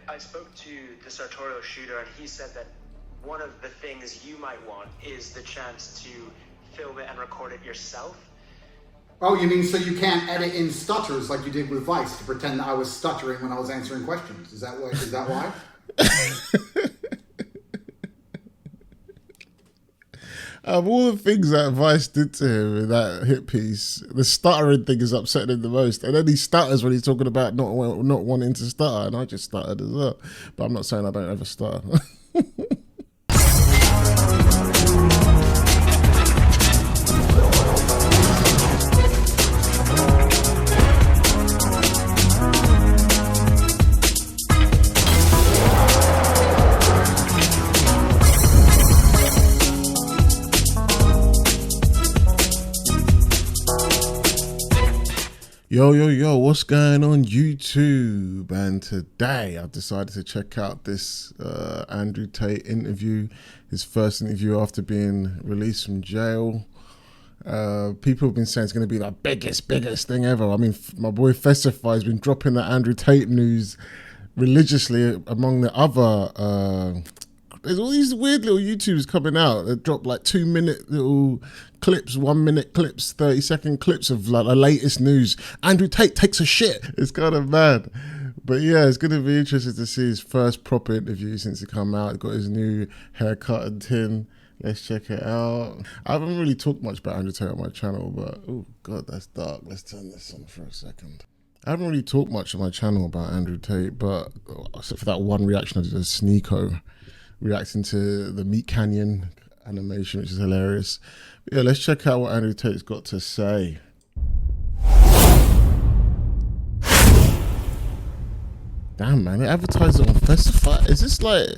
I spoke to the sartorial shooter, and he said that one of the things you might want is the chance to film it and record it yourself. Oh, you mean so you can't edit in stutters like you did with Vice to pretend that I was stuttering when I was answering questions? Is that why? Of all the things that Vice did to him in that hit piece, the stuttering thing is upsetting him the most. And then he stutters when he's talking about not wanting to stutter, and I just stuttered as well. But I'm not saying I don't ever stutter. Yo, what's going on YouTube? And today I've decided to check out this Andrew Tate interview, his first interview after being released from jail. People have been saying it's going to be the biggest thing ever. I mean, my boy Festify has been dropping the Andrew Tate news religiously among the other there's all these weird little YouTubers coming out that drop like 2-minute little clips, 1-minute clips, 30-second clips of like the latest news. Andrew Tate takes a shit. It's kind of mad. But yeah, it's going to be interesting to see his first proper interview since he come out. He got his new haircut and tin. Let's check it out. I haven't really talked much about Andrew Tate on my channel, but oh God, that's dark. Let's turn this on for a second. I haven't really talked much on my channel about Andrew Tate, but except for that one reaction I did to Sneeko, reacting to the Meat Canyon animation, which is hilarious. But yeah, let's check out what Andrew Tate's got to say. Damn, man, they advertise it on Festify. Is this like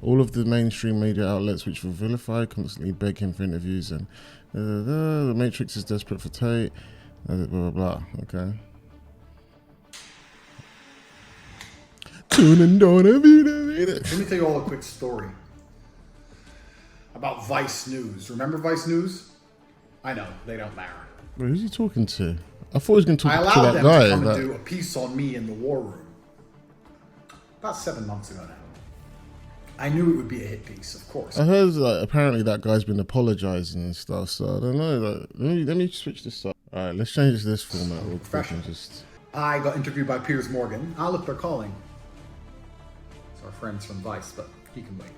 all of the mainstream media outlets which will vilify, constantly beg him for interviews, and the Matrix is desperate for Tate, blah, blah, blah. Okay. Tuning down every day. Let me tell you all a quick story about Vice News. Remember Vice News? I know, they don't matter. Wait, who's he talking to? I thought he was going to talk to that guy. I allowed them to come and do a piece on me in the war room about 7 months ago now. I knew it would be a hit piece, of course. I heard like apparently that guy's been apologizing and stuff, so I don't know. Like, let me switch this up. All right, let's change this format real quick and just. I got interviewed by Piers Morgan. Ah, look, they're calling. It's our friends from Vice, but he can wait.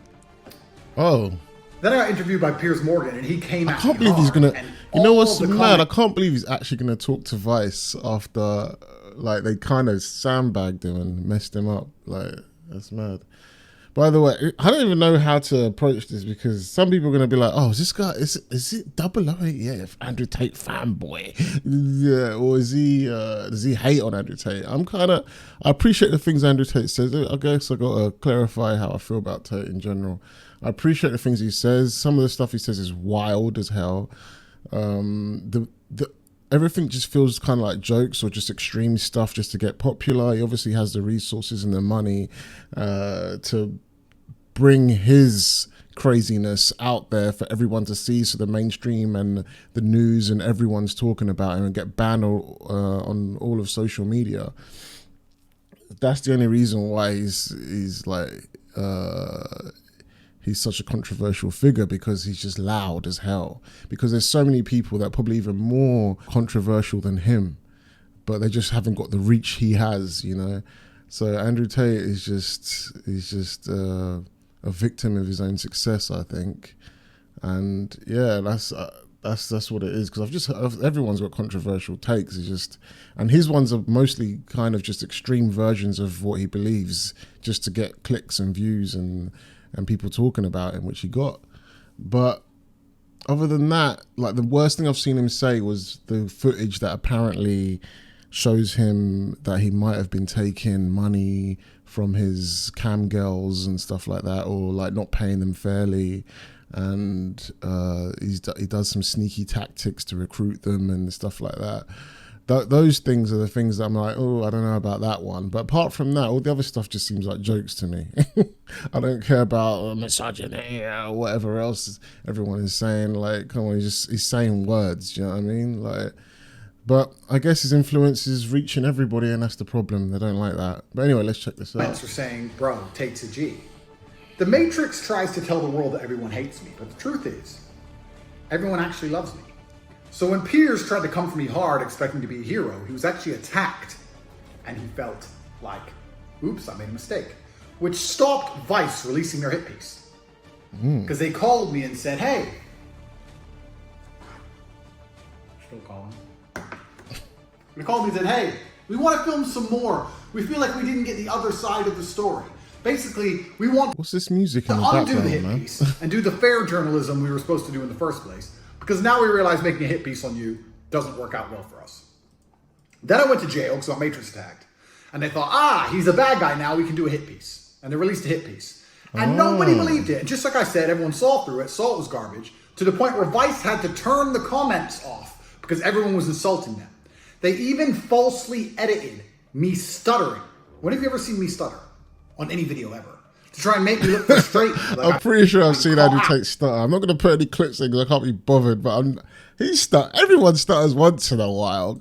Oh. Then I got interviewed by Piers Morgan, and he came out. I can't believe he's gonna. You know what's mad? I can't believe he's actually gonna talk to Vice after, like, they kind of sandbagged him and messed him up. Like, that's mad. By the way, I don't even know how to approach this because some people are going to be like, oh, is this guy, is it 008? Yeah, Andrew Tate fanboy. Yeah, or is he, does he hate on Andrew Tate? I appreciate the things Andrew Tate says. I guess I got to clarify how I feel about Tate in general. I appreciate the things he says. Some of the stuff he says is wild as hell. Everything just feels kind of like jokes or just extreme stuff just to get popular. He obviously has the resources and the money to bring his craziness out there for everyone to see, so the mainstream and the news and everyone's talking about him and get banned on all of social media. That's the only reason why he's like he's such a controversial figure, because he's just loud as hell. Because there's so many people that are probably even more controversial than him, but they just haven't got the reach he has, you know. So Andrew Tate is just a victim of his own success, I think. And yeah, that's what it is. Because everyone's got controversial takes. And his ones are mostly kind of just extreme versions of what he believes, just to get clicks and views and people talking about him, which he got. But other than that, like, the worst thing I've seen him say was the footage that apparently shows him that he might have been taking money from his cam girls and stuff like that, or like not paying them fairly. And he does some sneaky tactics to recruit them and stuff like that. Those things are the things that I'm like, oh, I don't know about that one. But apart from that, all the other stuff just seems like jokes to me. I don't care about misogyny or whatever else everyone is saying. Like, come on, he's saying words, do you know what I mean? Like, But I guess his influence is reaching everybody, and that's the problem. They don't like that. But anyway, let's check this out. Comments are saying, bro, Tate's a G. The Matrix tries to tell the world that everyone hates me, but the truth is, everyone actually loves me. So when Piers tried to come for me hard, expecting to be a hero, he was actually attacked, and he felt like, oops, I made a mistake, which stopped Vice releasing their hit piece. Because they called me and said, hey, still calling. They called me and said, hey, we want to film some more. We feel like we didn't get the other side of the story. Basically, we want What's this music to in the undo background, the hit man? piece and do the fair journalism we were supposed to do in the first place. Because now we realize making a hit piece on you doesn't work out well for us. Then I went to jail because I got Matrix attacked. And they thought, he's a bad guy now, we can do a hit piece. And they released a hit piece. And nobody believed it. And just like I said, everyone saw through it, saw it was garbage, to the point where Vice had to turn the comments off because everyone was insulting them. They even falsely edited me stuttering. When have you ever seen me stutter on any video ever? To try and make me look frustrated. Like I'm pretty sure I've seen Andrew Tate stutter. I'm not going to put any clips in because I can't be bothered, but everyone stutters once in a while.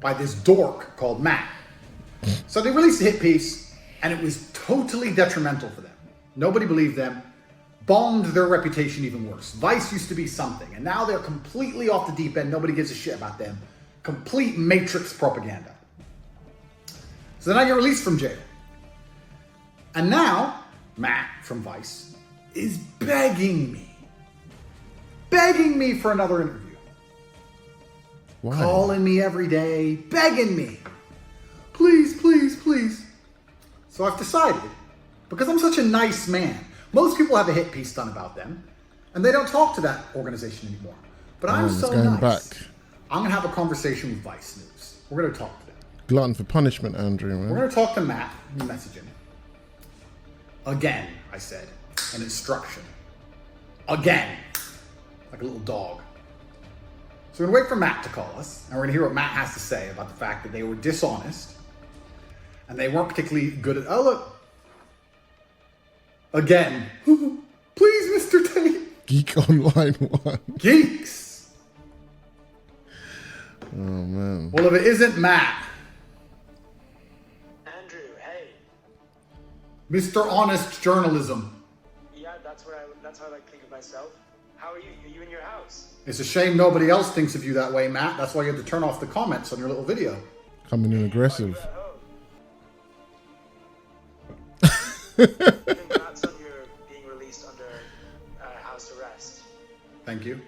By this dork called Matt. So they released a hit piece, and it was totally detrimental for them. Nobody believed them, bombed their reputation even worse. Vice used to be something, and now they're completely off the deep end. Nobody gives a shit about them. Complete Matrix propaganda. So then I get released from jail. And now, Matt from Vice is begging me for another interview. Why? Calling me every day, begging me. Please, please, please. So I've decided, because I'm such a nice man, most people have a hit piece done about them, and they don't talk to that organization anymore. But I'm so nice. Back. I'm going to have a conversation with Vice News. We're going to talk to them. Glutton for punishment, Andrew, man. We're going to talk to Matt and message him. Again, I said, an instruction. Again. Like a little dog. So we're going to wait for Matt to call us, and we're going to hear what Matt has to say about the fact that they were dishonest, and they weren't particularly good at... Oh, look. Again. Please, Mr. Tate. Geek Online 1. Geeks. Oh, man. Well, if it isn't Matt... Andrew, hey. Mr. Honest Journalism. Yeah, that's how I like to think of myself. How are you? Are you in your house? It's a shame nobody else thinks of you that way, Matt. That's why you have to turn off the comments on your little video. Coming in aggressive. Congrats on your being released under house arrest. Thank you.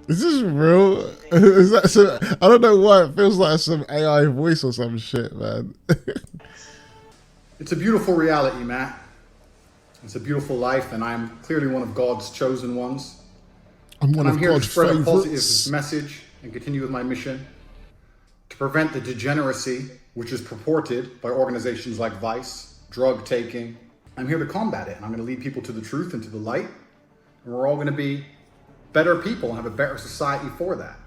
Is this real? Is that some, I don't know why it feels like some AI voice or some shit, man. It's a beautiful reality, Matt. It's a beautiful life, and I'm clearly one of God's chosen ones. I'm one And I'm of here God's to spread a positive favorites. message and continue with my mission to prevent the degeneracy which is purported by organizations like Vice, drug taking. I'm here to combat it, and I'm going to lead people to the truth and to the light, and we're all going to be better people and have a better society for that.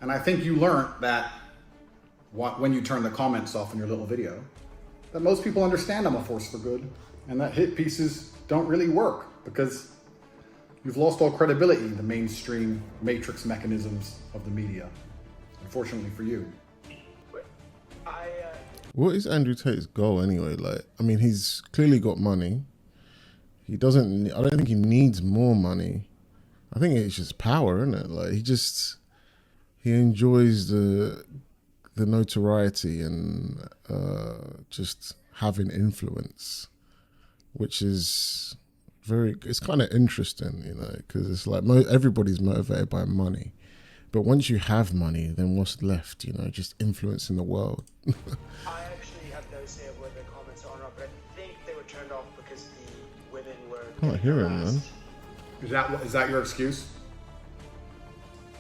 And I think you learned that when you turn the comments off in your little video, that most people understand I'm a force for good, and that hit pieces don't really work because you've lost all credibility in the mainstream matrix mechanisms of the media, unfortunately for you. What is Andrew Tate's goal anyway? Like, I mean, he's clearly got money. I don't think he needs more money. I think it's just power, isn't it? Like, he enjoys the notoriety and just having influence, which is it's kind of interesting, you know, because it's like everybody's motivated by money. But once you have money, then what's left, you know, just influencing the world. I actually have no say of whether the comments are on or not, but I think they were turned off because the women were... Can't hear him, man. Is that your excuse?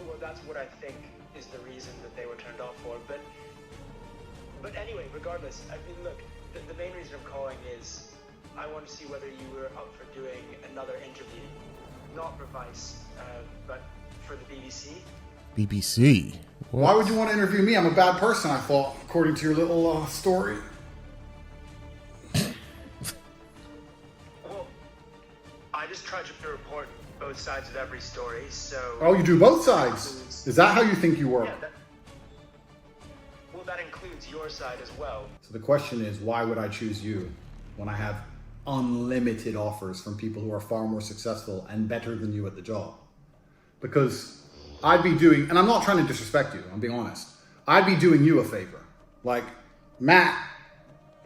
Well, that's what I think is the reason that they were turned off for. But anyway, regardless, I mean, look, the main reason I'm calling is I want to see whether you were up for doing another interview, not for Vice, but for the BBC. BBC? What? Why would you want to interview me? I'm a bad person, I thought, according to your little story. Well, I just try to report both sides of every story, so... Oh, you do both sides? Is that how you think you work? Yeah, that includes your side as well. So the question is, why would I choose you when I have unlimited offers from people who are far more successful and better than you at the job? Because I'd be doing, and I'm not trying to disrespect you, I'm being honest. I'd be doing you a favor. Like, Matt,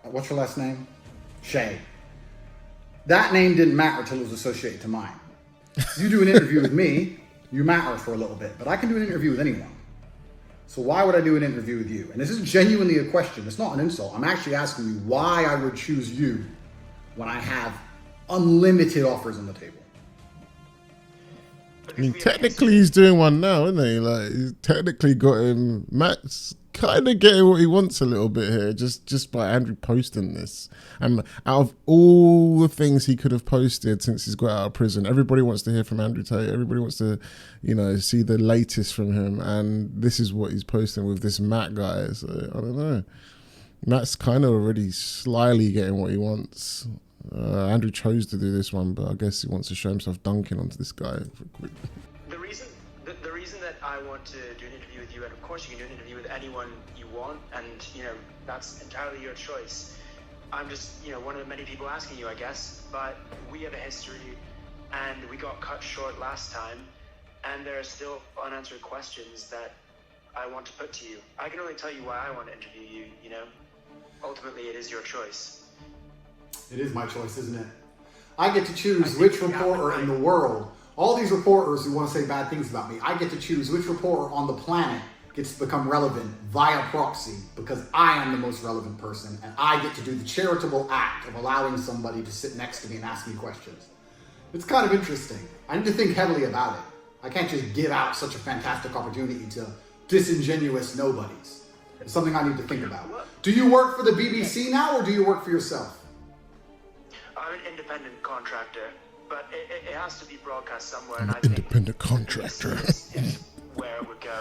what's your last name? Shay. That name didn't matter till it was associated to mine. You do an interview with me, you matter for a little bit, but I can do an interview with anyone. So why would I do an interview with you? And this is genuinely a question. It's not an insult. I'm actually asking you why I would choose you when I have unlimited offers on the table. I mean, technically he's doing one now, isn't he? Like, he's technically got him. Matt's kind of getting what he wants a little bit here, just by Andrew posting this. And out of all the things he could have posted since he's got out of prison, everybody wants to hear from Andrew Tate. Everybody wants to, you know, see the latest from him. And this is what he's posting with this Matt guy. So I don't know. Matt's kind of already slyly getting what he wants. Andrew chose to do this one, but I guess he wants to show himself dunking onto this guy for quick. The reason that I want to do an interview with you, and of course you can do an interview with anyone you want, and you know that's entirely your choice. I'm just one of the many people asking you, I guess. But we have a history, and we got cut short last time, and there are still unanswered questions that I want to put to you. I can only tell you why I want to interview you. You know, ultimately it is your choice. It is my choice, isn't it? I get to choose which reporter in the world. All these reporters who want to say bad things about me, I get to choose which reporter on the planet gets to become relevant via proxy because I am the most relevant person and I get to do the charitable act of allowing somebody to sit next to me and ask me questions. It's kind of interesting. I need to think heavily about it. I can't just give out such a fantastic opportunity to disingenuous nobodies. It's something I need to think about. Do you work for the BBC now or do you work for yourself? I'm an independent contractor, but it has to be broadcast somewhere. An and I think independent contractor. is where it would go.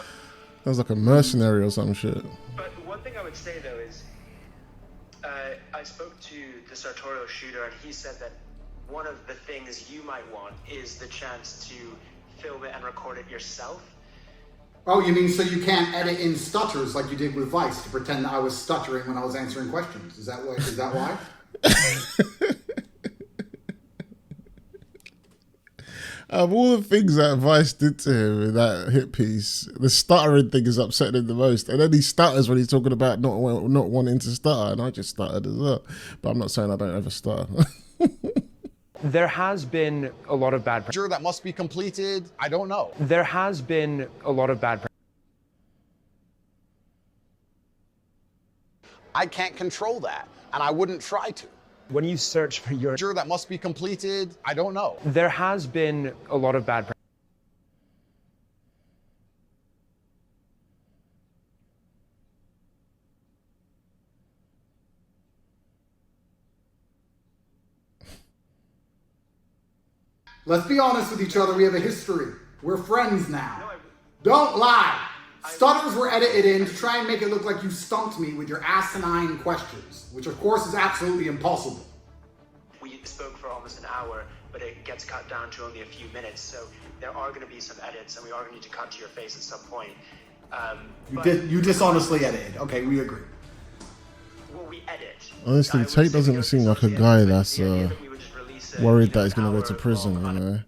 Sounds like a mercenary or some shit. But one thing I would say though is, I spoke to the sartorial shooter, and he said that one of the things you might want is the chance to film it and record it yourself. Oh, you mean so you can't edit in stutters like you did with Vice to pretend that I was stuttering when I was answering questions? Is that why? Of all the things that Vice did to him in that hit piece, the stuttering thing is upsetting him the most. And then he stutters when he's talking about not wanting to stutter, and I just stuttered as well. But I'm not saying I don't ever stutter. There has been a lot of bad Sure, that must be completed. I don't know. There has been a lot of bad I can't control that, and I wouldn't try to. When you search for your... Sure, that must be completed. I don't know. There has been a lot of bad Let's be honest with each other. We have a history. We're friends now. Don't lie. Stutters were edited in to try and make it look like you stumped me with your asinine questions, which of course is absolutely impossible. We spoke for almost an hour, but it gets cut down to only a few minutes, so there are going to be some edits, and we are going to need to cut to your face at some point. You dishonestly edited. Okay, we agree. Well, we edit. Honestly, Tate doesn't seem like a guy that's worried that he's going to go to prison, you know.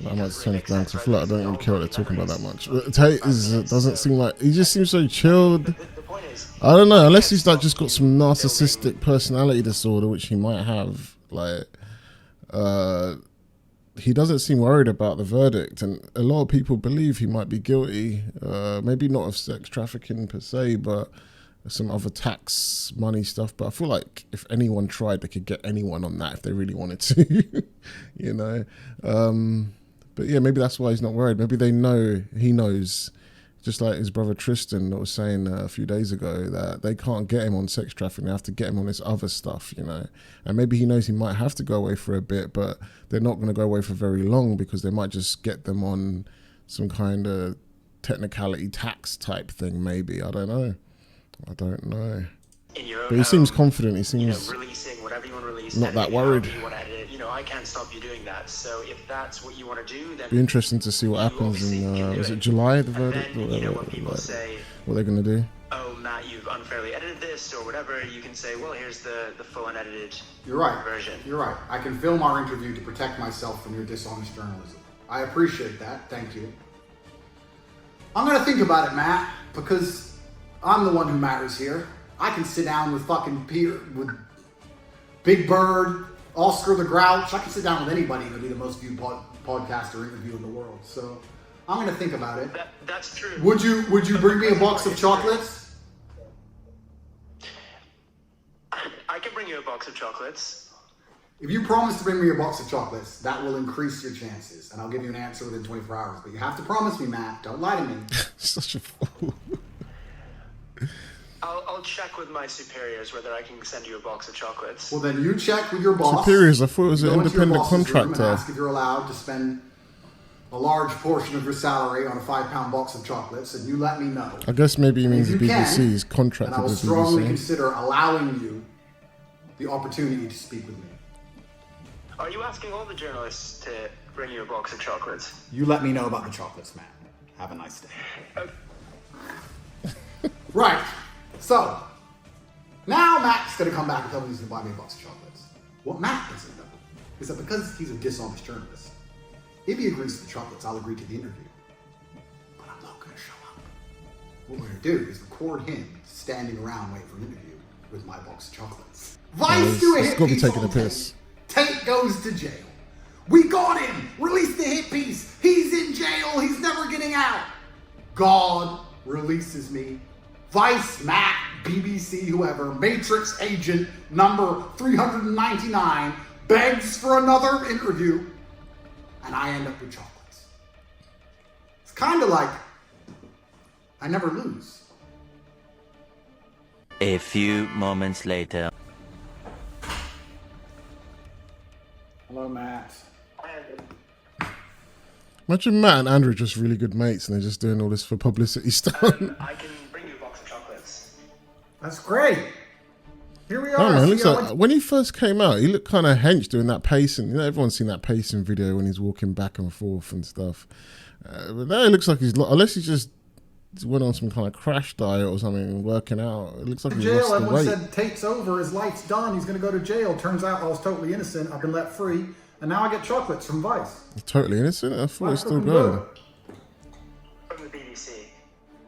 I might turn it down to flat. I don't really care what they're talking about that much. But Tate doesn't seem like... He just seems so chilled. I don't know, unless he's like just got some narcissistic personality disorder, which he might have. Like, he doesn't seem worried about the verdict, and a lot of people believe he might be guilty. Maybe not of sex trafficking per se, but some other tax money stuff. But I feel like if anyone tried, they could get anyone on that if they really wanted to, you know. But yeah, maybe that's why he's not worried. Maybe he knows, just like his brother Tristan that was saying a few days ago, that they can't get him on sex trafficking. They have to get him on this other stuff, you know. And maybe he knows he might have to go away for a bit, but they're not going to go away for very long because they might just get them on some kind of technicality tax type thing, maybe. I don't know. But he seems confident. He seems releasing whatever you want to release, not that worried. You want to edit it. I can't stop you doing that. So if that's what you want to do, then be interesting to see what happens in is it July, the verdict? Then, when people say, what they're going to do. oh, Matt, you've unfairly edited this or whatever, you can say, well, here's the full unedited You're right. version. You're right. I can film our interview to protect myself from your dishonest journalism. I appreciate that. Thank you. I'm going to think about it, Matt, because I'm the one who matters here. I can sit down with fucking Peter, with Big Bird, Oscar the Grouch. I can sit down with anybody and it'll be the most viewed podcast or interview in the world. So I'm going to think about it. That's true. Would you bring me a box of chocolates? I can bring you a box of chocolates. If you promise to bring me a box of chocolates, that will increase your chances, and I'll give you an answer within 24 hours. But you have to promise me, Matt. Don't lie to me. Such a fool. I'll check with my superiors whether I can send you a box of chocolates. Well, then you check with your boss. Superiors, I thought it was an Go into your independent boss's room and contractor. ask if you're allowed to spend a large portion of your salary on a 5-pound box of chocolates, and you let me know. I guess maybe he means If the you can, BBC is contracted and I will with strongly BBC. consider allowing you the opportunity to speak with me. Are you asking all the journalists to bring you a box of chocolates? You let me know about the chocolates, Matt. Have a nice day. Okay. Right. So, now Matt's going to come back and tell me he's going to buy me a box of chocolates. What Matt doesn't know is that because he's a dishonest journalist, if he agrees to the chocolates, I'll agree to the interview. But I'm not going to show up. What we're going to do is record him standing around waiting for an interview with my box of chocolates. Vice do a It's hit got to be piece taking on a piss. Tate goes to jail. We got him! Release the hit piece! He's in jail! He's never getting out! God releases me. Vice, Matt, BBC, whoever, Matrix agent number 399 begs for another interview, and I end up with chocolates. It's kind of like I never lose. A few moments later. Hello, Matt. Imagine Matt and Andrew are just really good mates and they're just doing all this for publicity stuff. I can bring you a box of chocolates. That's great. Here we are. I don't know, it looks See, I like, went- when he first came out, he looked kind of hench doing that pacing. You know, everyone's seen that pacing video when he's walking back and forth and stuff. But now it looks like he's, unless he just went on some kind of crash diet or something and working out, it looks like he's jail. lost the Everyone weight. said Tate's over. His life's done. He's going to go to jail. Turns out I was totally innocent. I've been let free, and now I get chocolates from Vice. He's totally innocent. I thought he was still Fucking going. good. From the BBC.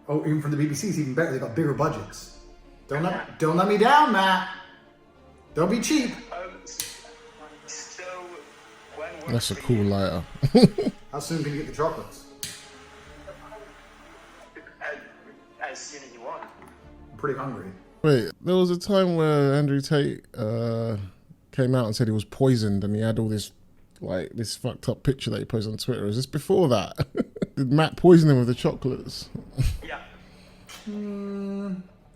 Oh, even from the BBC's even better. They got bigger budgets. Don't let me down, Matt. Don't be cheap. So, when works That's a for cool you? lighter. How soon can you get the chocolates? As soon as you want. I'm pretty hungry. Wait, there was a time where Andrew Tate came out and said he was poisoned, and he had all this this fucked up picture that he posted on Twitter. Is this before that? Did Matt poison him with the chocolates? Yeah.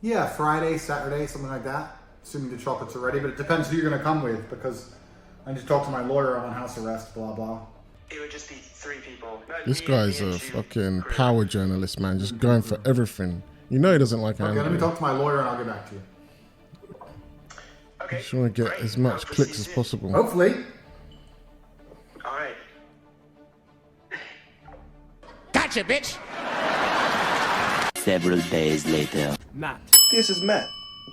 Yeah, Friday, Saturday, something like that. Assuming the chocolates are ready, but it depends who you're going to come with because I need to talk to my lawyer. I'm on house arrest. Blah blah. It would just be 3 people. This Me guy's and a you, fucking crew. power journalist, man, just going for everything. You know he doesn't like Okay, let me Andrew. talk to my lawyer and I'll get back to you. Okay. Just want to get great. as much I'll clicks see as you soon. possible. Hopefully. All right. Gotcha, bitch! Several days later. Matt This is Matt,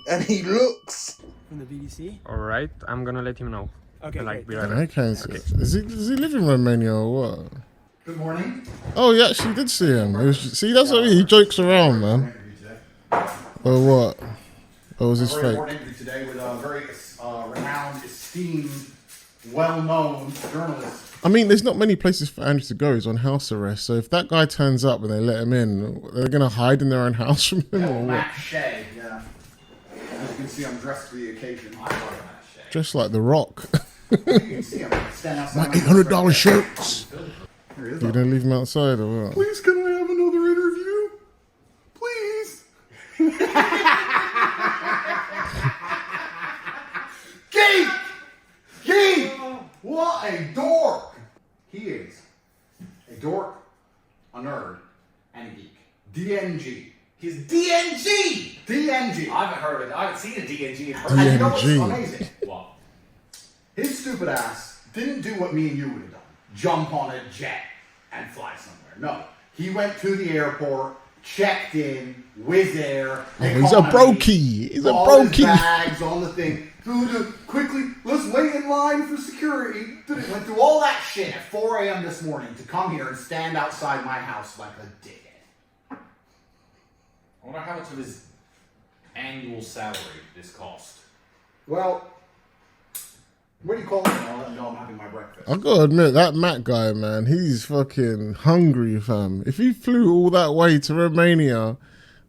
and he looks. from the BBC. All right, I'm gonna let him know. Okay, Like, great. be right back. Okay, does he live in Romania or what? Good morning. Oh, yeah, she did see him. It was, see, that's what I mean. He jokes around, man. Or what? Or was this Very fake? important interview today with a very renowned, esteemed, well-known journalist. I mean, there's not many places for Andrew to go. He's on house arrest. So if that guy turns up and they let him in, they're going to hide in their own house from him or what? Matt Shea. Yeah. As you can see, I'm dressed for the occasion. Just like The Rock. You can see him stand outside. My $800 shirts. Here he is. You're going to leave him outside or what? Please, can I have another interview? Please. Geek! Geek! What a dork! He is a dork, a nerd, and a geek. DNG. He's DNG! DNG. I haven't heard of it. I haven't seen a DNG in person. And you know what's DNG. amazing? Wow. His stupid ass didn't do what me and you would have done. Jump on a jet and fly somewhere. No. He went to the airport, checked in, Wizz Air. Oh, he's a brokey. He's a all his brokey. bags on the thing. Quickly, let's wait in line for security. Went through all that shit at 4 a.m. this morning to come here and stand outside my house like a dickhead. I wonder how much of his annual salary this cost. Well, what do you call it? I'll let you know I'm having my breakfast. I gotta admit, that Matt guy, man, he's fucking hungry, fam. If he flew all that way to Romania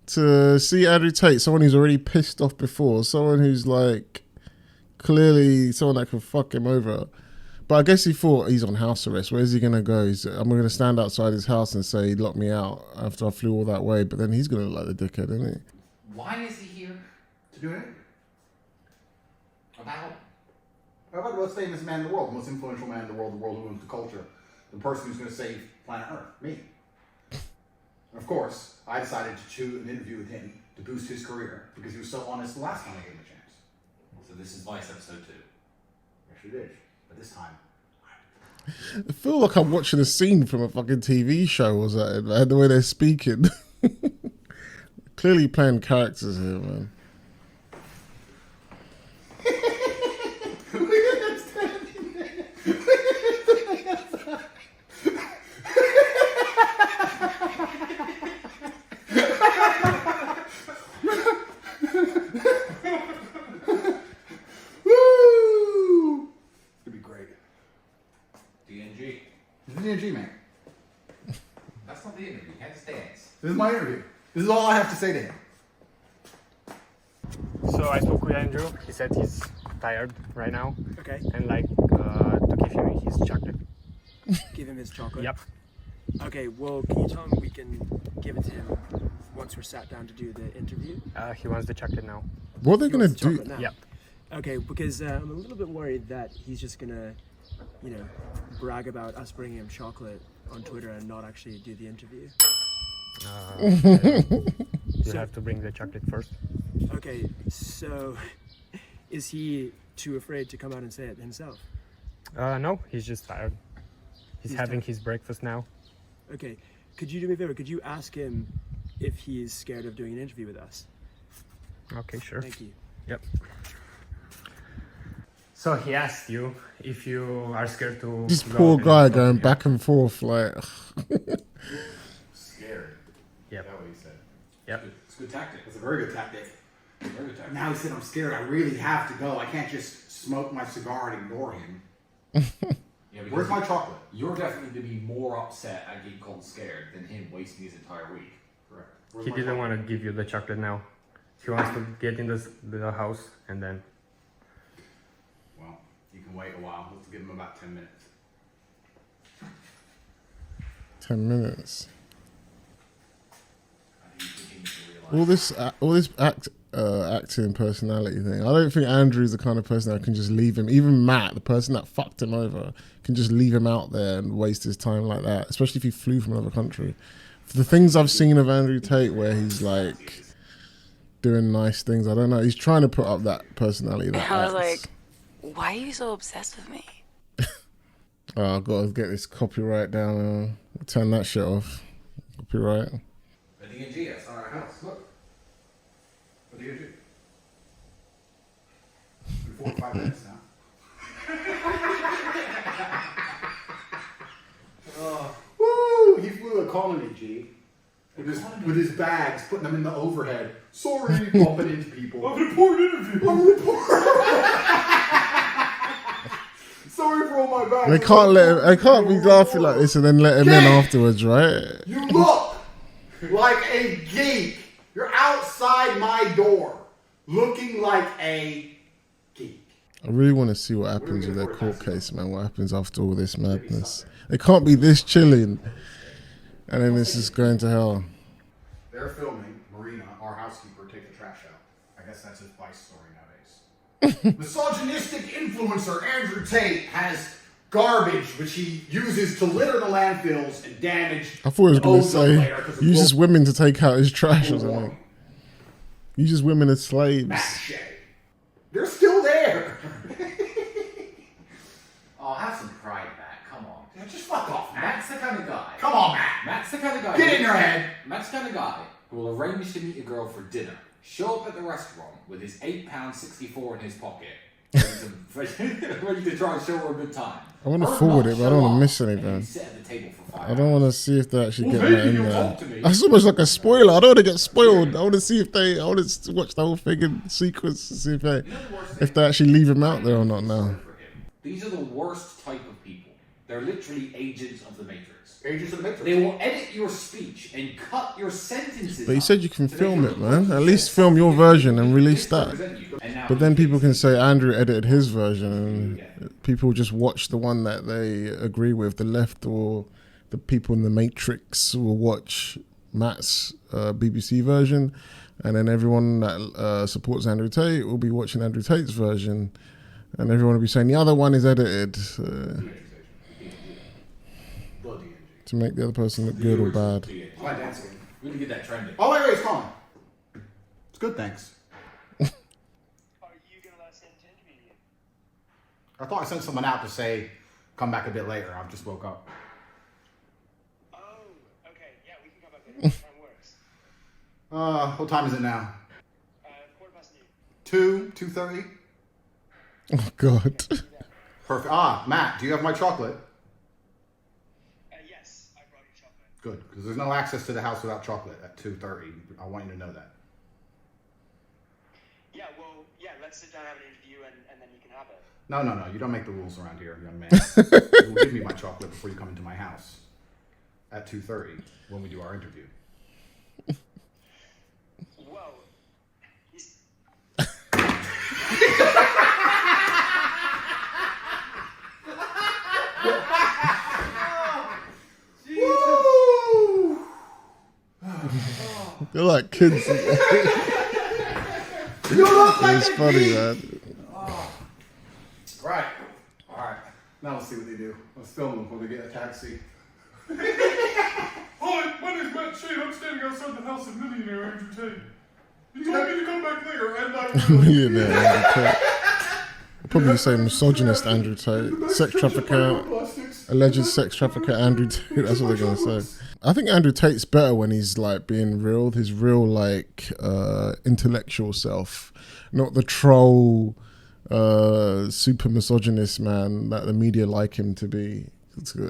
to see Andrew Tate, someone who's already pissed off before, someone who's like clearly someone that can fuck him over. But I guess he thought he's on house arrest. Where's he gonna go? I'm gonna stand outside his house and say, lock me out after I flew all that way. But then he's gonna look like the dickhead, isn't he? Why is he here? To do it? About? How about the most famous man in the world, the most influential man in the world who owns the culture, the person who's going to save planet Earth, me. And of course, I decided to choose an interview with him to boost his career because he was so honest the last time I gave him a chance. So this is Vice episode 2. Actually did, but this time. I feel like I'm watching a scene from a fucking TV show or something, man, the way they're speaking. Clearly playing characters here, man. DNG, man. That's not the interview. He had to dance. This is my interview. This is all I have to say to him. So I spoke with Andrew. He said he's tired right now. Okay. And like to give him his chocolate. Give him his chocolate? Yep. Okay, well, can you tell him we can give it to him once we're sat down to do the interview? He wants the chocolate now. What are they He going wants to the do? chocolate now. Yep. Okay, because I'm a little bit worried that he's just gonna, you know, brag about us bringing him chocolate on Twitter and not actually do the interview. You have to bring the chocolate first. Okay, so is he too afraid to come out and say it himself? No, he's just tired. He's having tired. his breakfast now. Okay, could you do me a favor? Could you ask him if he's scared of doing an interview with us? Okay, sure. Thank you. Yep. So he asked you if you are scared to. This go poor out guy and going talk. back and forth like. Scared. Yep. Is that what he said? Yep. It's a good tactic. It's a very good tactic. Very good tactic. Now he said I'm scared. I really have to go. I can't just smoke my cigar and ignore him. Yeah, because Where's my chocolate? You're definitely going to be more upset at getting called scared than him wasting his entire week. Correct. He didn't want to give you the chocolate now. He wants to get in the house and then. Well, you can wait a while. Let's give him about 10 minutes. 10 minutes. I think he needs to realize. All this acting personality thing. I don't think Andrew's the kind of person that can just leave him. Even Matt, the person that fucked him over, can just leave him out there and waste his time like that. Especially if he flew from another country. For the things I've seen of Andrew Tate, where he's like doing nice things, I don't know. He's trying to put up that personality. That I was acts. like, why are you so obsessed with me? Oh, I've got to get this copyright down. Turn that shit off. Copyright. The DNG, that's not our house. Look. What are you going to do? It's been 45 minutes now. Woo! He flew a colony, G. With his bags, putting them in the overhead. Sorry, bumping into people. I'm an important interview. I'm a reporter. Sorry for all my bags. They can't let him, they can't be laughing like this and then let him in afterwards, right? You look like a geek. You're outside my door, looking like a geek. I really want to see what happens with their court case, man. What happens after all this madness? They can't be this chilling, and then this is going to hell. They're filming Marina, our housekeeper, take the trash out. I guess that's his Vice story nowadays. Misogynistic influencer Andrew Tate has garbage which he uses to litter the landfills and damage. I thought he was going to say, uses women to take out his trash or something. Uses women as slaves. They're still there. Oh, have some pride, Matt. Come on. Just fuck off, Matt. Matt's the kind of guy. Come on, Matt. Matt's the kind of guy. Get in your head. Matt's the kind of guy who will arrange to meet a girl for dinner, show up at the restaurant with his £8.64 in his pocket, ready to try and show her a good time. I want to forward it, but I don't want to miss anything. Sit at the table for 5 I don't want to see if they actually get that in there. talk to me. That's almost like a spoiler. I don't want to get spoiled. I want to see if they. I want to watch the whole thing in sequence to see if they actually leave him out there or not now. These are the worst type of people. They're literally agents of the Matrix. Agents of the Matrix. They will edit your speech and cut your sentences. But you said you can film it, man. At least film your version and release that. But then people can say Andrew edited his version, and people just watch the one that they agree with. The left or the people in the Matrix will watch Matt's BBC version, and then everyone that supports Andrew Tate will be watching Andrew Tate's version, and everyone will be saying the other one is edited to make the other person look good or bad. Really get that trending. Oh, wait, it's calling. It's good, thanks. I thought I sent someone out to say, come back a bit later. I just woke up. Oh, okay. Yeah, we can come back later. Time works. What time is it now? 2:15. 2:30? Oh, God. Perfect. Matt, do you have my chocolate? Yes, I brought you chocolate. Good, because there's no access to the house without chocolate at 2:30. I want you to know that. Yeah, well, yeah, let's sit down and have an interview and then you can have it. No. You don't make the rules around here, young man. You will give me my chocolate before you come into my house at 2:30 when we do our interview. Whoa. They're like kids. You look like It's funny, man. Right. All right. Now let's see what they do. Let's film them before they get a taxi. Hi, my name's Matt Shane. I'm standing outside the house of millionaire Andrew Tate. He told me to come back later, and I will. Millionaire Andrew Tate. I'll probably say misogynist Andrew Tate, sex trafficker, alleged sex trafficker Andrew Tate. That's what they're gonna say. I think Andrew Tate's better when he's like being real, his real like intellectual self, not the troll, super misogynist man that the media like him to be.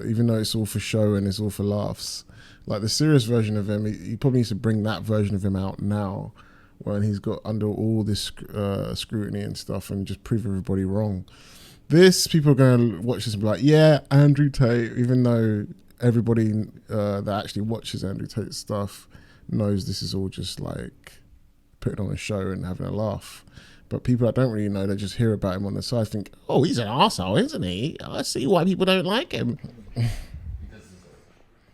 Even though it's all for show and it's all for laughs. Like the serious version of him, he probably needs to bring that version of him out now, when he's got under all this scrutiny and stuff, and just prove everybody wrong. People are going to watch this and be like, yeah, Andrew Tate, even though everybody that actually watches Andrew Tate's stuff knows this is all just like putting on a show and having a laugh. But people that don't really know, they just hear about him on the side, think, oh, he's an arsehole, isn't he? I see why people don't like him.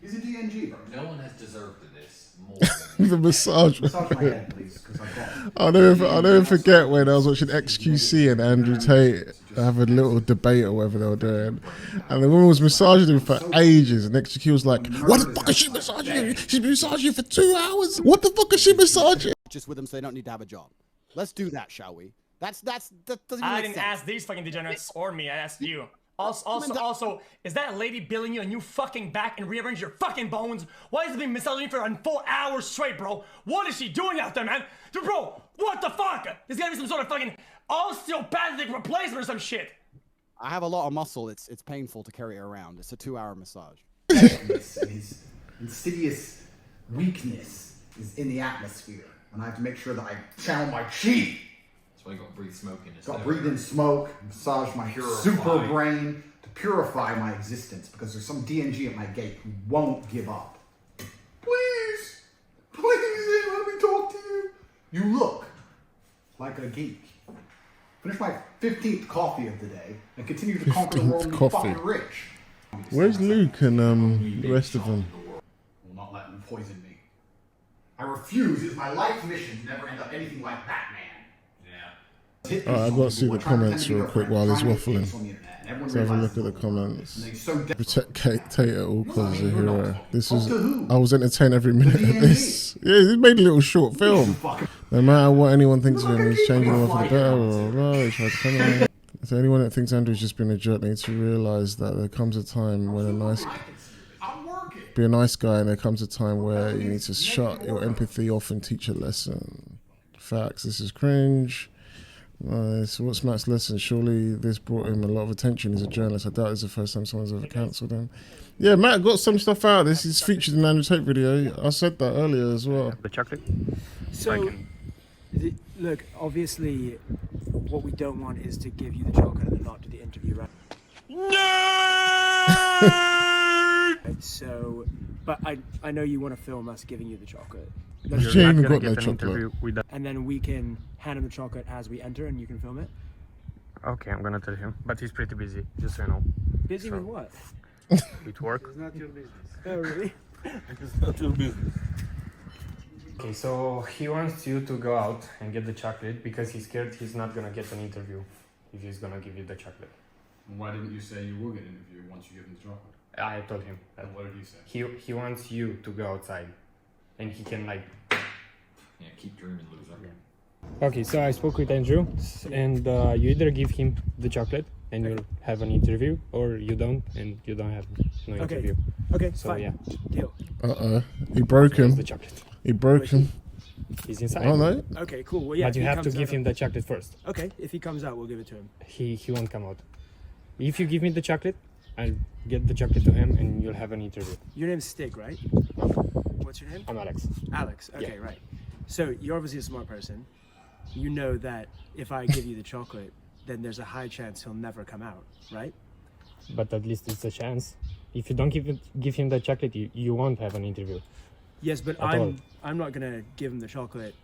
He's a DNG, bro. No one has deserved this more than the massage. Massage my head, please, because I've got... I'll never forget when I was watching XQC and Andrew Tate have a little debate or whatever they were doing, and the woman was massaging him for ages, and XQC was like, what the fuck is she massaging you? She's been massaging you for 2 hours. What the fuck is she massaging? Just with them so they don't need to have a job. Let's do that, shall we? That doesn't even I make didn't sense. ask these fucking degenerates or me. I asked you. Also, is that lady billing you a new fucking back and rearrange your fucking bones? Why is it being massaging for 4 hours straight, bro? What is she doing out there, man? Dude, bro, what the fuck? There's gotta be some sort of fucking osteopathic replacement or some shit. I have a lot of muscle. It's painful to carry it around. It's a 2-hour massage. His insidious weakness is in the atmosphere, and I have to make sure that I channel my chi. That's why you got to breathe smoke in his Got to breathe in smoke, massage my super brain to purify my existence, because there's some DNG at my gate who won't give up. Please, let me talk to you. You look like a geek. Finish my 15th coffee of the day and continue to conquer the world and be fucking rich. Where's Luke and the rest of them? Will not let them poison me. I refuse. It is my life mission to never end up anything like Batman. Alright, I've got to see the comments real quick while he's waffling. Let's have a look at the comments. Protect Tate at all costs as a hero. I was entertained every minute of this. Yeah, he made a little short film. No matter what anyone thinks of him, he's changing him for the better. Blah, blah, blah. He tried to come in. So anyone that thinks Andrew's just been a jerk needs to realise that there comes a time when a nice... I'm working. be a nice guy, and there comes a time where you need to shut your empathy off and teach a lesson. Facts. This is cringe. Nice. What's Matt's lesson? Surely this brought him a lot of attention. He's a journalist. I doubt it's the first time someone's ever cancelled him. Yeah, Matt got some stuff out. This is featured in the Andrew Tate video. I said that earlier as well. The chocolate? So, look, obviously, what we don't want is to give you the chocolate and not do the interview, right? So, but I know you want to film us giving you the chocolate. She ain't even got no chocolate. And then we can hand him the chocolate as we enter, and you can film it. Okay, I'm gonna tell him, but he's pretty busy, just so you know. Busy with what? With work. It's not your business. Oh, really? It's not your business. Okay, so he wants you to go out and get the chocolate because he's scared he's not gonna get an interview if he's gonna give you the chocolate. Why didn't you say you will get an interview once you give him the chocolate? I told him. And what did he say? He wants you to go outside, and he can like. Yeah, keep dreaming, loser. Yeah. Okay, so I spoke with Andrew, and you either give him the chocolate and you'll have an interview, or you don't, and you don't have no interview. Okay, so fine. yeah. Deal. He broke him. The chocolate. He broke him. He's inside. Oh no. Okay, cool. Well, yeah. But you have to give him the chocolate first. Okay, if he comes out, we'll give it to him. He won't come out. If you give me the chocolate, I'll get the chocolate to him, and you'll have an interview. Your name's Stig, right? What's your name? I'm Alex. Alex. Okay, Yeah. right. So you're obviously a smart person. You know that if I give you the chocolate, then there's a high chance he'll never come out, right? But at least it's a chance. If you don't give him the chocolate, you won't have an interview. Yes, but I'm not gonna give him the chocolate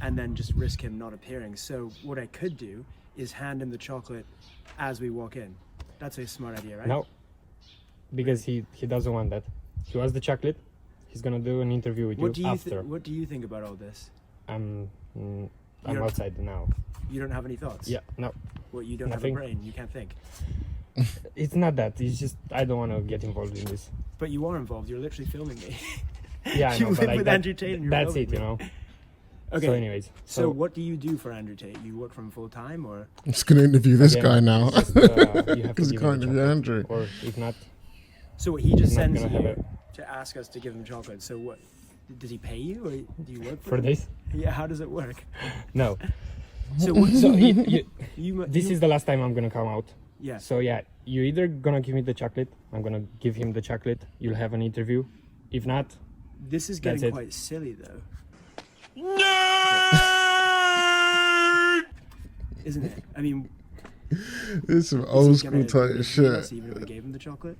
and then just risk him not appearing. So what I could do is hand him the chocolate as we walk in. That's a smart idea, right? No, because he doesn't want that. He wants the chocolate. He's gonna do an interview with you after. What do you think about all this? I'm outside now. You don't have any thoughts? Yeah, no. Well, you don't Nothing. have a brain. You can't think. It's not that. It's just I don't want to get involved in this. But you are involved. You're literally filming me. Yeah, I know, you but live like with that, Andrew Tate and you're that's filming it, you me. know. Okay. So, anyways, so what do you do for Andrew Tate? You work for him full time, or? I'm just gonna interview this guy now. You have to Because he give him can't the interview chocolate. Andrew. Or if not, So he just he's not sends gonna have you it. to ask us to give him chocolate. So what? Does he pay you, or do you work For him? this? Yeah. How does it work? No. So what? So this is the last time I'm gonna come out. Yeah. So yeah, you're either gonna give me the chocolate. I'm gonna give him the chocolate. You'll have an interview. If not, This is that's getting it. quite silly, though. Isn't it? I mean, It's some is he old school gonna type interview shit. us even if we gave him the chocolate?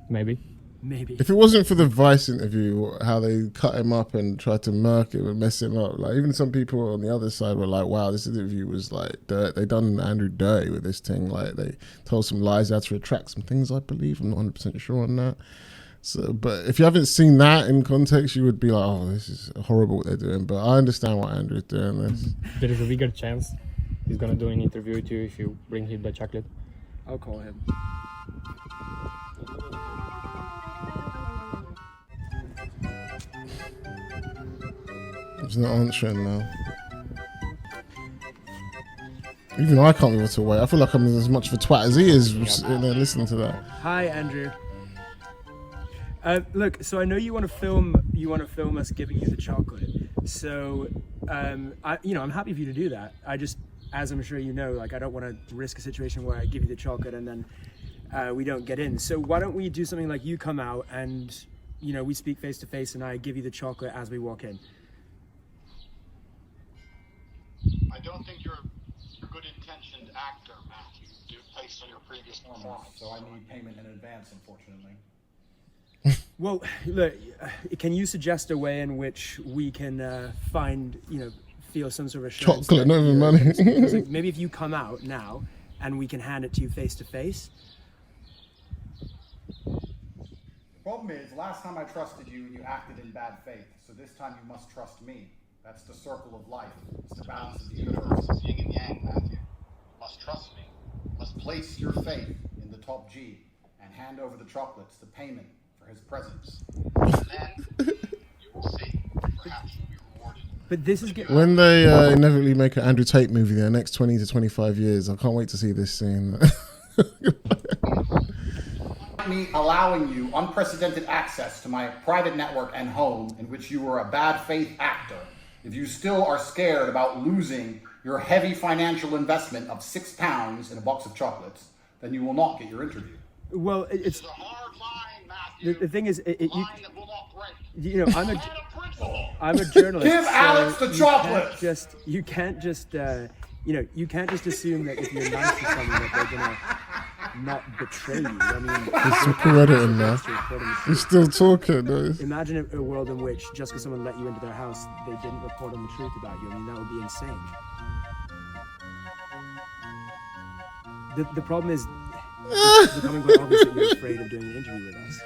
maybe. Maybe. If it wasn't for the Vice interview, how they cut him up and tried to murk him and mess him up, like even some people on the other side were like, "Wow, this interview was like dirt. They done Andrew dirty with this thing. Like they told some lies, had to retract some things. I believe I'm not 100% sure on that. So, but if you haven't seen that in context, you would be like, "Oh, this is horrible what they're doing." But I understand what Andrew's doing. This. There is a bigger chance he's gonna do an interview with you if you bring him the chocolate. I'll call him. He's not answering now. Even I can't be able to wait. I feel like I'm as much of a twat as he is listening to that. Hi, Andrew. Look, so I know you want to film. You want to film us giving you the chocolate. So, I'm happy for you to do that. I just, as I'm sure you know, like I don't want to risk a situation where I give you the chocolate and then we don't get in. So why don't we do something like you come out and we speak face to face and I give you the chocolate as we walk in. I don't think you're a good-intentioned actor, Matthew, based on your previous performance. So I need payment in advance, unfortunately. Well, look, can you suggest a way in which we can find, feel some sort of assurance? Chocolate, not even money. Like, maybe if you come out now and we can hand it to you face to face. The problem is, last time I trusted you, you acted in bad faith. So this time you must trust me. That's the circle of life. It's the balance of the universe. It's yin and yang, Matthew. You must trust me. Must place your faith in the top G and hand over the chocolates, the payment for his presence. And then you will see. Perhaps you'll be rewarded. But this is When they inevitably make an Andrew Tate movie in the next 20 to 25 years, I can't wait to see this scene. me allowing you unprecedented access to my private network and home in which you were a bad faith actor, if you still are scared about losing your heavy financial investment of £6 in a box of chocolates, then you will not get your interview. Well, it's a hard line, Matthew. the thing is, Line that will not break. you know, I'm a journalist. Give Alex the chocolate. You can't just you can't just assume that if you're nice to someone that they're gonna not betray you. I mean, There's some cool editing now. He's still talking. Though. Imagine a world in which just because someone let you into their house, they didn't report on the truth about you. I mean, that would be insane. The problem is, it's becoming quite obvious that you're afraid of doing an interview with us.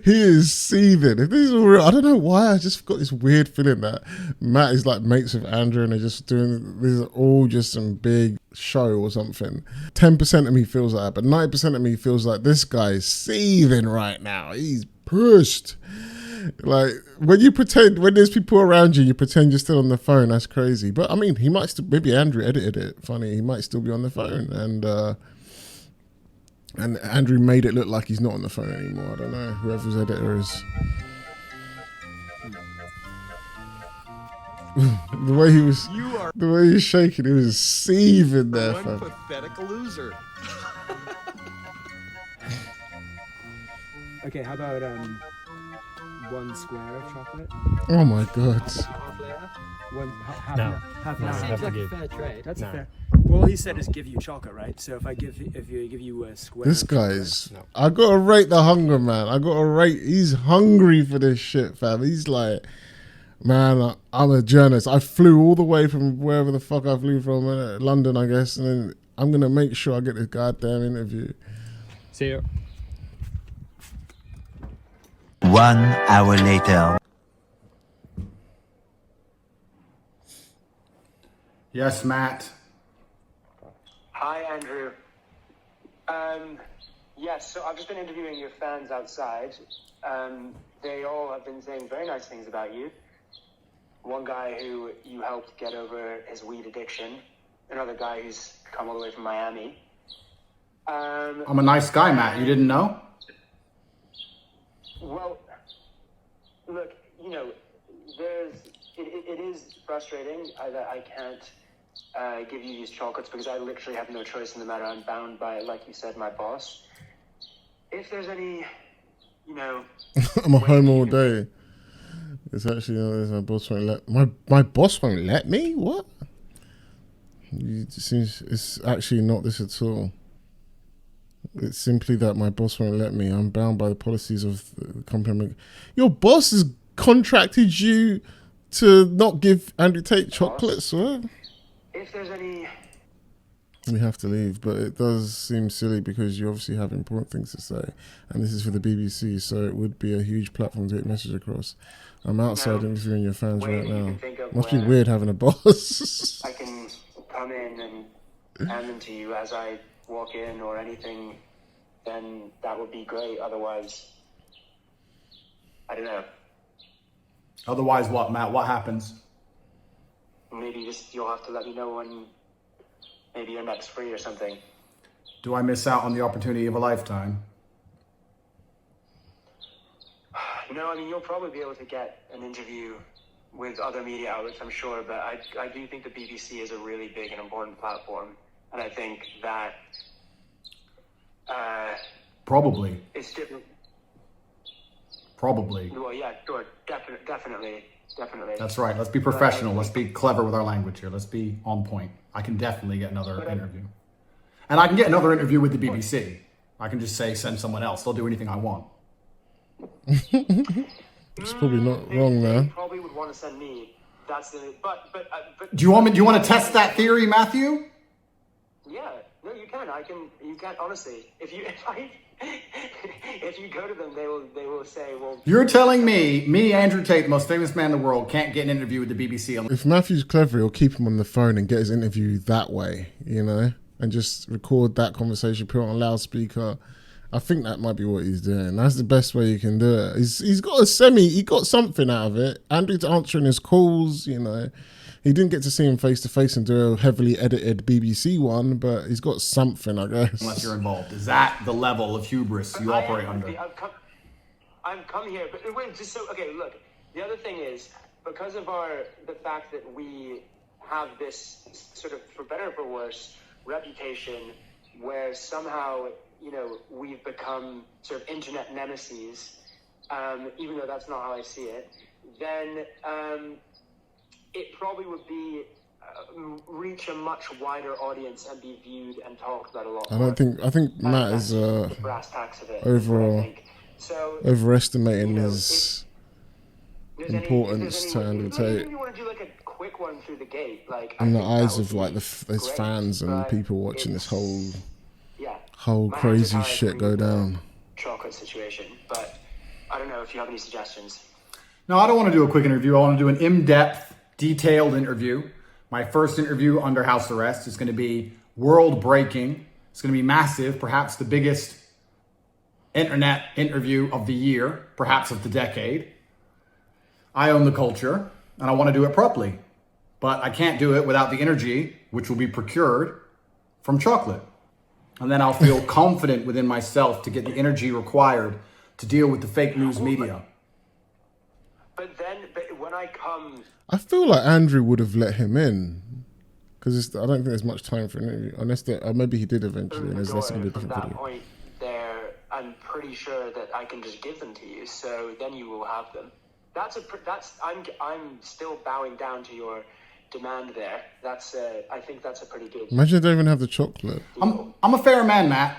He is seething. If this is all real, I don't know why. I just got this weird feeling that Matt is like mates with Andrew and they're just doing this is all just some big show or something. 10% of me feels like that, but 90% of me feels like this guy is seething right now. He's pushed. Like when you pretend, when there's people around you, you pretend you're still on the phone. That's crazy. But I mean, he might still. Maybe Andrew edited it. Funny, he might still be on the phone, and Andrew made it look like he's not on the phone anymore. I don't know. Whoever's editor is. The way he was shaking, he was seething there. One pathetic loser. Okay, how about 1 square of chocolate? Oh my god. Half No. half No, an hour. I have to give. fair trade. That's No. fair. Well, he said is give you chocolate, right? So if you give you a square. This of guy's. chocolate- I gotta rate the hunger, man. I gotta rate. He's hungry for this shit, fam. He's like, man, I'm a journalist. I flew all the way from wherever the fuck I flew from, London, I guess, and then I'm gonna make sure I get this goddamn interview. See you. 1 hour later. Yes, Matt. Hi, Andrew. Yes, so I've just been interviewing your fans outside. They all have been saying very nice things about you. One guy who you helped get over his weed addiction. Another guy who's come all the way from Miami. I'm a nice guy, Matt. You didn't know? Well, look, you know, it is frustrating that I can't give you these chocolates because I literally have no choice in the matter. I'm bound by, like you said, my boss. If there's any, you know... I'm home all day. It's actually, my boss won't let... My boss won't let me? What? It seems it's actually not this at all. It's simply that my boss won't let me. I'm bound by the policies of the company. Your boss has contracted you to not give Andrew Tate chocolates, right? If there's any... We have to leave, but it does seem silly because you obviously have important things to say, and this is for the BBC, so it would be a huge platform to get message across. I'm outside interviewing your fans right now. Must be weird having a boss. I can come in and hand them to you as I walk in or anything, then that would be great. Otherwise, I don't know. Otherwise what, Matt? What happens? Maybe just you'll have to let me know when maybe you're next free or something. Do I miss out on the opportunity of a lifetime? No, I mean, you'll probably be able to get an interview with other media outlets, I'm sure, but I do think the BBC is a really big and important platform, and I think that Probably. it's different. Probably. Well, yeah, sure, definitely. That's right. Let's be professional. Let's be clever with our language here. Let's be on point. I can definitely get another interview. And I can get another interview with the BBC. I can just say, send someone else. They'll do anything I want. It's probably not wrong there. They probably would want to send me. That's the but. Do you want to test that theory, Matthew? Yeah, no, you can. You can honestly. If you go to them, they will say, well. You're telling me, Andrew Tate, the most famous man in the world, can't get an interview with the BBC. If Matthew's clever, he'll keep him on the phone and get his interview that way, you know, and just record that conversation, put it on loudspeaker. I think that might be what he's doing. That's the best way you can do it. He got something out of it. Andrew's answering his calls, you know. He didn't get to see him face to face and do a heavily edited BBC one, but he's got something, I guess. Unless you're involved. Is that the level of hubris you operate under? I've come here, but wait, just so, okay, look, the other thing is, because of the fact that we have this sort of, for better or for worse, reputation where somehow, you know, we've become sort of internet nemesis, even though that's not how I see it, then it probably would be reach a much wider audience and be viewed and talked about a lot more. I think Matt is the brass tacks of it, So, overestimating his importance to Andrew Tate. If you want to do like a quick one through the gate, like in the eyes of like his fans and people watching this whole crazy shit go down. Chocolate situation, but I don't know if you have any suggestions. No, I don't want to do a quick interview. I want to do an in-depth, detailed interview. My first interview under house arrest is going to be world-breaking. It's going to be massive, perhaps the biggest internet interview of the year, perhaps of the decade. I own the culture, and I want to do it properly. But I can't do it without the energy, which will be procured from chocolate. And then I'll feel confident within myself to get the energy required to deal with the fake news media. But when I come... I feel like Andrew would have let him in. Because I don't think there's much time for an interview. Unless maybe he did eventually, and that's going to be a different from that video. Point there, I'm pretty sure that I can just give them to you, so then you will have them. I'm still bowing down to your demand there. I think that's a pretty good... Imagine they don't even have the chocolate. I'm a fair man, Matt.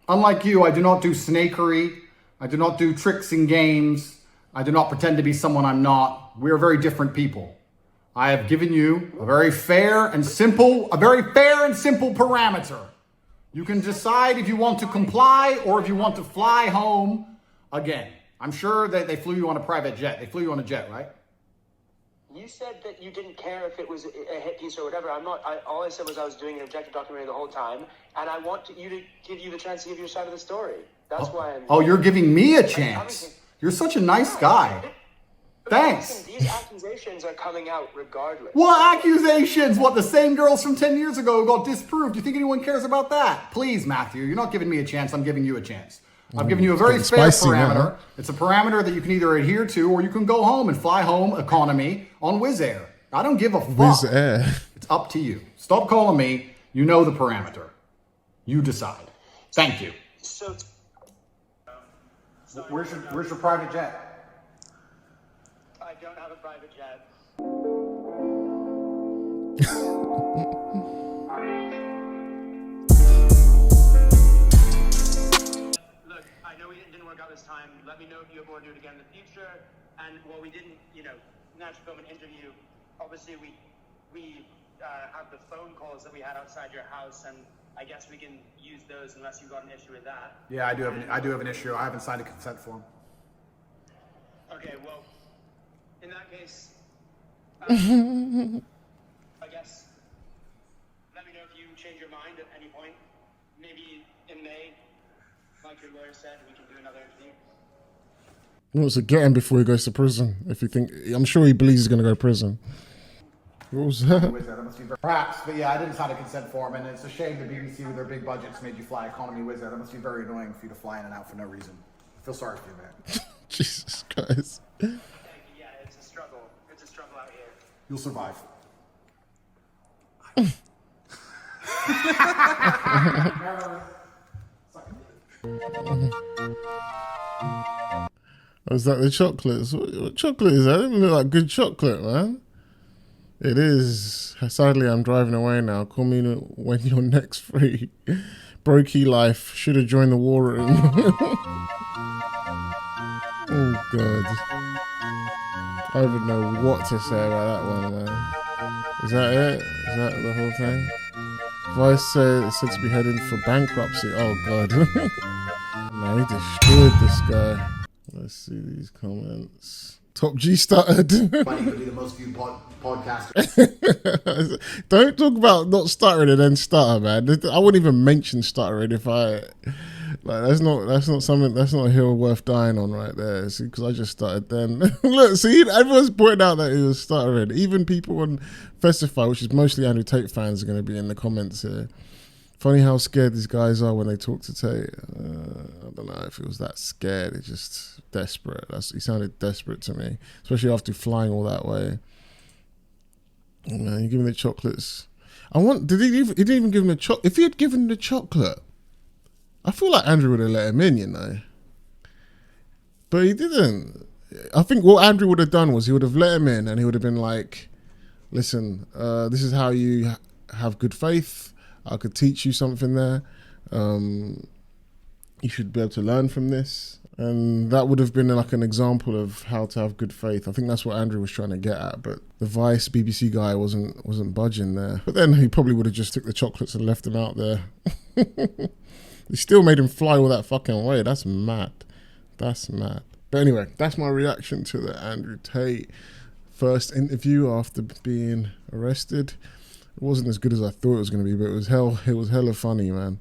Unlike you, I do not do snakery. I do not do tricks and games. I do not pretend to be someone I'm not. We are very different people. I have given you a very fair and simple parameter. You can decide if you want to comply or if you want to fly home again. I'm sure that they flew you on a private jet. They flew you on a jet, right? You said that you didn't care if it was a hit piece or whatever. All I said was I was doing an objective documentary the whole time, and I want you to give you the chance to give your side of the story. That's why I'm... Oh, you're giving me a chance. You're such a nice guy. Thanks. These accusations are coming out regardless. What accusations? What, the same girls from 10 years ago got disproved? Do you think anyone cares about that? Please, Matthew, you're not giving me a chance. I'm giving you a chance. I'm giving you a very fair parameter. Now. It's a parameter that you can either adhere to or you can go home and fly home economy on Wizz Air. I don't give a fuck. Wizz Air. It's up to you. Stop calling me. You know the parameter. You decide. Thank you. So where's your private jet? I don't have a private jet. Look, I know we didn't work out this time. Let me know if you ever want to do it again in the future. And while we didn't, naturally film an interview, obviously we have the phone calls that we had outside your house, and I guess we can use those unless you've got an issue with that. Yeah, I do have an issue. I haven't signed a consent form. Okay, well, in that case, I guess, let me know if you change your mind at any point. Maybe in May, like your lawyer said, we can do another interview. Well, so get him before he goes to prison. If you think, I'm sure he believes he's going to go to prison. What was that? Perhaps, but yeah, I didn't sign a consent form, and it's a shame the BBC with their big budgets made you fly economy Wizz Air. That must be very annoying for you to fly in and out for no reason. I feel sorry for you, man. Jesus Christ. Yeah, it's a struggle. It's a struggle out here. You'll survive. Was that the chocolates? What chocolate is that? It doesn't look like good chocolate, man. It is. Sadly, I'm driving away now. Call me when you're next free. Brokey life. Should have joined the war room. Oh, God. I don't even know what to say about that one, man. Is that it? Is that the whole thing? Vice said to be heading for bankruptcy. Oh, God. Man, he destroyed this guy. Let's see these comments. Top G stuttered. Might even be the most viewed podcaster. Don't talk about not stuttering and then stutter, man. I wouldn't even mention stuttering if I Like that's not something, that's not a hill worth dying on right there. Because I just started then. Look, see, everyone's pointing out that he was stuttering. Even people on Festify, which is mostly Andrew Tate fans, are going to be in the comments here. Funny how scared these guys are when they talk to Tate. I don't know if he was that scared. It's just desperate. He sounded desperate to me, especially after flying all that way. You know, you give me the chocolates. He didn't even give him the chocolate. If he had given him the chocolate, I feel like Andrew would have let him in, you know. But he didn't. I think what Andrew would have done was he would have let him in and he would have been like, listen, this is how you have good faith. I could teach you something there. You should be able to learn from this. And that would have been like an example of how to have good faith. I think that's what Andrew was trying to get at. But the Vice BBC guy wasn't budging there. But then he probably would have just took the chocolates and left him out there. He still made him fly all that fucking way. That's mad. That's mad. But anyway, that's my reaction to the Andrew Tate first interview after being arrested. It wasn't as good as I thought it was going to be, but it was hella funny, man.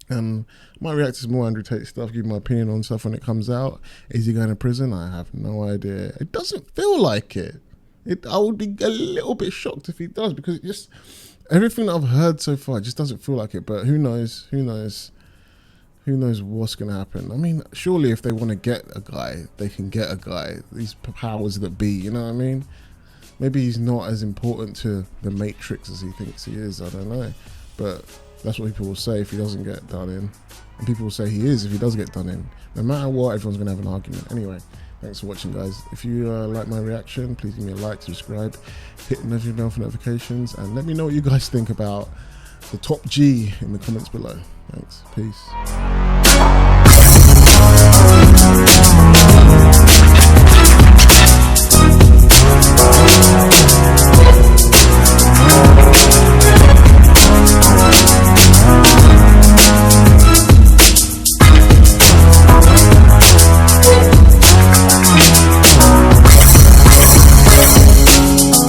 I might react to some more Andrew Tate stuff, give my opinion on stuff when it comes out. Is he going to prison? I have no idea. It doesn't feel like it. I would be a little bit shocked if he does, because it just, everything that I've heard so far just doesn't feel like it. But who knows? Who knows? Who knows what's going to happen? I mean, surely if they want to get a guy, they can get a guy. These powers that be, you know what I mean? Maybe he's not as important to the Matrix as he thinks he is. I don't know. But that's what people will say if he doesn't get done in. And people will say he is if he does get done in. No matter what, everyone's going to have an argument. Anyway, thanks for watching, guys. If you like my reaction, please give me a like, subscribe, hit the bell for notifications, and let me know what you guys think about the top G in the comments below. Thanks. Peace.